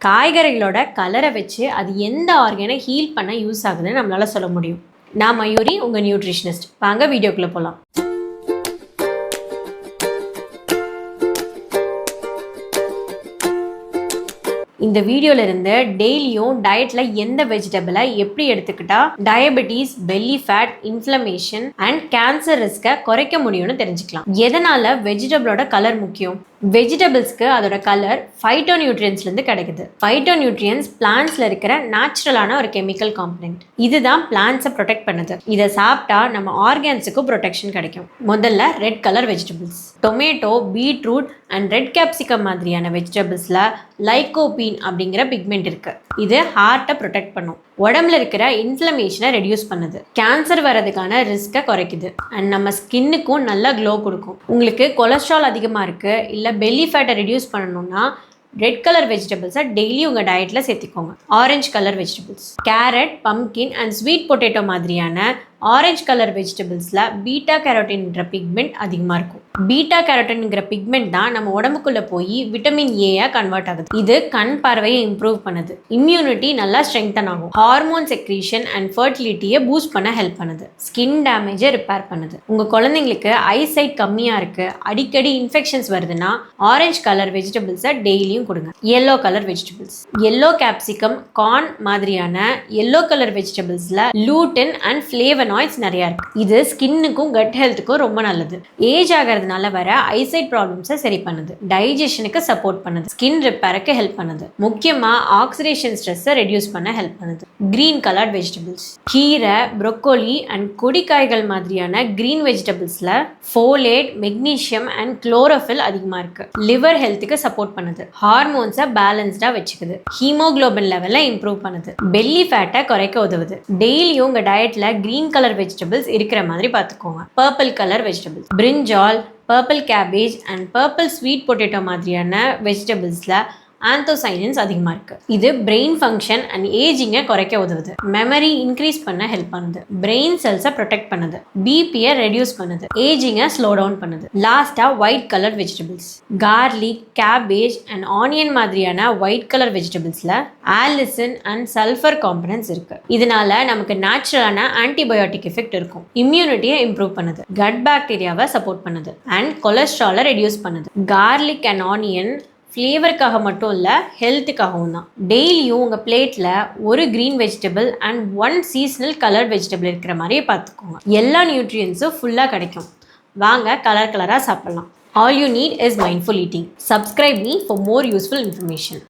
காய்கறிகளோட கலரை வச்சு அது எந்த ஆர்கனை ஹீல் பண்ண யூஸ் ஆகுதுன்னு நம்மளால சொல்ல முடியும். நான் மயூரி, உங்கள் நியூட்ரிஷனிஸ்ட். வாங்க வீடியோக்குள்ளே போகலாம். இந்த வீடியோல இருந்து டெய்லியும் டயட்ல எந்த வெஜிடபிளை எப்படி எடுத்துக்கிட்டா diabetes, belly fat, inflammation and cancer ரிஸ்கை குறைக்க முடியும்னு தெரிஞ்சுக்கலாம். எதனால வெஜிடபிளோட கலர் முக்கியம்? வெஜிடபிள்ஸ்க்கு அதோட கலர் ஃபைட்டோநியூட்ரியன்ஸ்லேருந்து கிடைக்குது. ஃபைட்டோநியூட்ரியன்ஸ் பிளான்ட்ஸ்ல இருக்கிற நேச்சுரலான ஒரு கெமிக்கல் காம்பனன்ட். இதுதான் பிளான்ட்ஸை ப்ரொடெக்ட் பண்ணுது. இதை சாப்பிட்டா நம்ம ஆர்கான்ஸுக்கும் ப்ரொடெக்ஷன் கிடைக்கும். முதல்ல red colour vegetables. Tomato, beetroot and red capsicum மாதிரியான வெஜிடபிள்ஸ்ல லைகோபீன் அப்படிங்கிற பிக்மெண்ட் இருக்கு. இது ஹார்ட்டை ப்ரொடெக்ட் பண்ணும். உடம்புல இருக்கிற இன்ஃப்ளமேஷனை ரெடியூஸ் பண்ணுது. கேன்சர் வரதுக்கான ரிஸ்கை குறைக்குது. அண்ட் நம்ம ஸ்கின்னுக்கும் நல்லா க்ளோ கொடுக்கும். உங்களுக்கு கொலஸ்ட்ரால் அதிகமாக இருக்கு, இல்லை பெல்லி ஃபேட்டை ரெடியூஸ் பண்ணணும்னா ரெட் கலர் வெஜிடபிள்ஸை டெய்லி உங்கள் டயட்டில் சேர்த்திக்கோங்க. Orange colour vegetables. Carrot, pumpkin and sweet potato மாதிரியான ஆரஞ்சு கலர் வெஜிடபிள்ஸில் பீட்டா கேரோட்டின்ன்ற பிக்மெண்ட் அதிகமாக இருக்கும். பீட்டா கேரோட்டின்ங்கிற பிக்மெண்ட் தான் நம்ம உடம்புக்குள்ளே போய் விட்டமின் ஏயா கன்வெர்ட் ஆகுது. இது கண் பார்வையை இம்ப்ரூவ் பண்ணுது. இம்யூனிட்டி நல்லா ஸ்ட்ரெங்தன் ஆகும். ஹார்மோன் செக்ரீஷன் அண்ட் ஃபர்டிலிட்டியை பூஸ்ட் பண்ண ஹெல்ப் பண்ணுது. ஸ்கின் டேமேஜை ரிப்பேர் பண்ணுது. உங்கள் குழந்தைங்களுக்கு ஐசைட் கம்மியாக இருக்குது, அடிக்கடி இன்ஃபெக்ஷன்ஸ் வருதுன்னா ஆரஞ்சு கலர் வெஜிடபிள்ஸை டெய்லியும் கொடுங்க. Yellow colour vegetables. Yellow capsicum, corn மாதிரியான எல்லோ கலர் வெஜிடபிள்ஸில் லூட்டின் அண்ட் ஃப்ளேவனாய்ட்ஸ் நிறைய இருக்கு. இது ஸ்கின்னுக்கும் கட் ஹெல்த்துக்கும் ரொம்ப நல்லது. ஏஜ் ஆகிறதுனால வர ஐசைட் ப்ராப்ளம்ஸை சரி பண்ணுது. டைஜஷனுக்கு சப்போர்ட் பண்ணுது. ஸ்கின் ரிப்பேருக்கு ஹெல்ப் பண்ணுது. முக்கியமா ஆக்சிடேஷன் ஸ்ட்ரெஸ்ஸை ரெடியூஸ் பண்ண ஹெல்ப் பண்ணுது. Green colour vegetables. கீரை, ப்ரொக்கோலி அண்ட் கொடிக்காய்கள் மாதிரியான கிரீன் வெஜிடபிள்ஸ்ல ஃபோலேட், மெக்னீஷியம் அண்ட் குளோரோஃபில் அதிகமா இருக்கு. லிவர் ஹெல்த்துக்கு சப்போர்ட் பண்ணுது. ஹார்மோன்ஸை பேலன்ஸ்டா வச்சுக்குது. ஹீமோகுளோபின் லெவலை இம்ப்ரூவ் பண்ணுது. பெல்லி ஃபேட்டை குறைக்க உதவுது. டெய்லியும் உங்க டயட்ல கிரீன் கலர் வெஜிடபிள்ஸ் இருக்கிற மாதிரி பார்த்துக்கோங்க. Purple colour vegetables. Brinjal, purple cabbage and purple sweet potato மாதிரியான வெஜிடபிள்ஸில் ஆந்தோசைனின்ஸ் அதிகமாக இருக்குது. இது பிரெயின் ஃபங்க்ஷன் அண்ட் ஏஜிங்கை குறைக்க உதவுது. மெமரி இன்க்ரீஸ் பண்ண ஹெல்ப் பண்ணுது. பிரெயின் செல்ஸை ப்ரொடெக்ட் பண்ணுது. பிபியை ரெடியூஸ் பண்ணுது. ஏஜிங்கை ஸ்லோ டவுன் பண்ணுது. லாஸ்ட்டாக white colour vegetables. Garlic, cabbage and onion மாதிரியான ஒயிட் கலர் வெஜிடபிள்ஸில் ஆலிசின் அண்ட் சல்ஃபர் காம்பனன்ட்ஸ் இருக்குது. இதனால நமக்கு நேச்சுரலான ஆன்டிபயோட்டிக் எஃபெக்ட் இருக்கும். இம்யூனிட்டியை இம்ப்ரூவ் பண்ணுது. கட் பாக்டீரியாவை சப்போர்ட் பண்ணுது அண்ட் கொலஸ்ட்ராலை ரெடியூஸ் பண்ணுது. கார்லிக் அண்ட் ஆனியன் ஃப்ளேவருக்காக மட்டும் இல்லை, ஹெல்த்துக்காகவும் தான். டெய்லியும் உங்கள் பிளேட்டில் ஒரு green vegetable and one seasonal colour vegetable இருக்கிற மாதிரியே பார்த்துக்கோங்க. எல்லா நியூட்ரியன்ஸும் ஃபுல்லாக கிடைக்கும். வாங்க கலர் கலராக சாப்பிட்லாம். All you need is mindful eating. Subscribe me for more useful information.